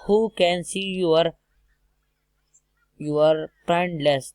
who can see your friend list،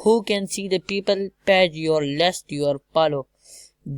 who can see the people page your list your follow،